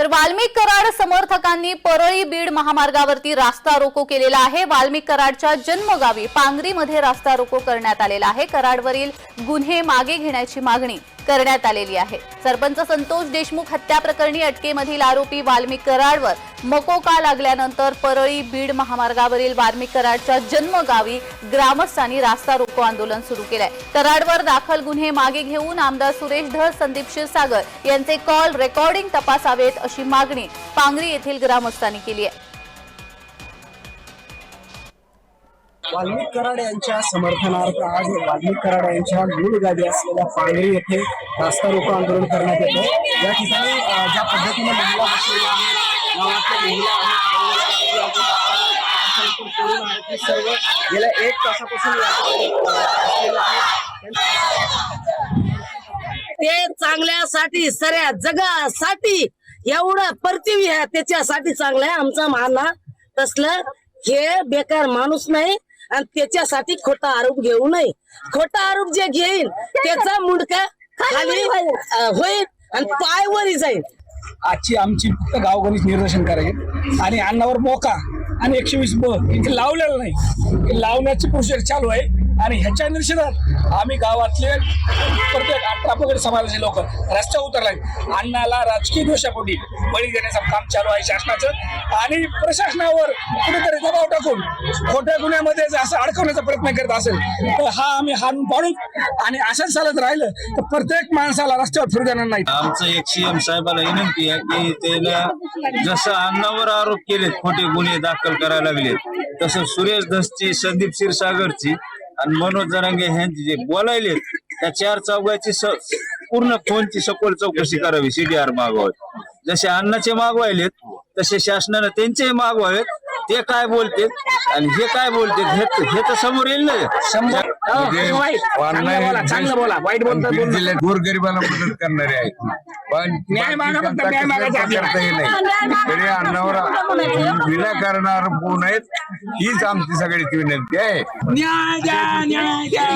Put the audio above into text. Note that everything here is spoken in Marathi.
तर वाल्मिक कराड समर्थकांनी परळी बीड महामार्गावरती रास्ता रोको केलेला आहे। वाल्मिक कराडच्या जन्मगावी पांगरीमध्ये रास्ता रोको करण्यात आलेला आहे। कराडवरील गुन्हे मागे घेण्याची मागणी करण्यात आलेली आहे। सरपंच संतोष देशमुख हत्या प्रकरणी अटकेमधील आरोपी वाल्मिक कराडवर मकोका लागल्यानंतर परळी बीड महामार्गावरील वाल्मिक कराडच्या जन्मगावी ग्रामस्थांनी रास्ता रोको आंदोलन सुरू केलंय। कराडवर दाखल गुन्हे मागे घेऊन आमदार सुरेश धस, संदीप क्षीरसागर यांचे कॉल रेकॉर्डिंग तपासावेत अशी मागणी पांगरी येथील ग्रामस्थांनी केली आहे। वाल्मिक कराड यांच्या समर्थनार्थ आज वाल्मिक कराड यांच्या मूळ गावी असलेल्या पांगरी येथे रास्ता रोको आंदोलन करण्यात येतं। या ठिकाणी ज्या पद्धतीने महिला बसलेल्या आहेत, गावातल्या महिला आहेत, सर्व गेल्या 1 तासापासून ते चांगल्यासाठी सगळ्या जगासाठी एवढं पृथ्वी आहे त्याच्यासाठी चांगलं आहे आमचा माना। तसलं हे बेकार माणूस नाही आणि त्याच्यासाठी खोटा आरोप घेऊ नये। खोटा आरोप जे घेईल त्याचा मुंडका खाली होईल आणि पायवरी जाईल। आजची आमची फक्त गावगणित निदर्शन करायचे आणि अन्नावर मोका आणि 120 ब इथे लावलेलं नाही, लावण्याची प्रोसेस चालू आहे। आणि ह्याच्या निषेधात आम्ही गावातले प्रत्येक 18 पगड समाजाचे लोक रस्त्यावर उतरलाय। अण्णाला राजकीय दोषापोटी बळी देण्याचं काम चालू आहे शासनाचं आणि प्रशासनावर कुठेतरी दबाव टाकून खोट्या गुन्ह्यामध्ये जर असं अडकवण्याचा प्रयत्न करत असेल तर हा आम्ही हाणून पाडू आणि असंच चालत राहिलं तर प्रत्येक माणसाला रस्त्यावर फिरू देणार नाही। आमचं एक सीएम साहेबाला विनंती आहे की त्याला जसं अण्णावर आरोप केले खोटे गुन्हे दाखल करायला लागले तसं सुरेश धसची, संदीप क्षीरसागरची आणि मनोज जरांगे यांची जे बोलायले त्या 4 चौघाची पूर्ण फोनची सखोल चौकशी करावी। सीडीआर मागवावे, जसे अण्णाचे मागवायलेत तसे शासनाने त्यांचेही मागवावेत। ते काय बोलते आणि हे काय बोलते हे तर समोर येईल ना। जिल्ह्यात गोरगरिबाला मदत करणारे आहेत, पण तरी अन्नावर विनाकारण आरोप होऊ नयेत हीच आमची सगळ्याची विनंती आहे। न्याय द्या, न्याय द्या।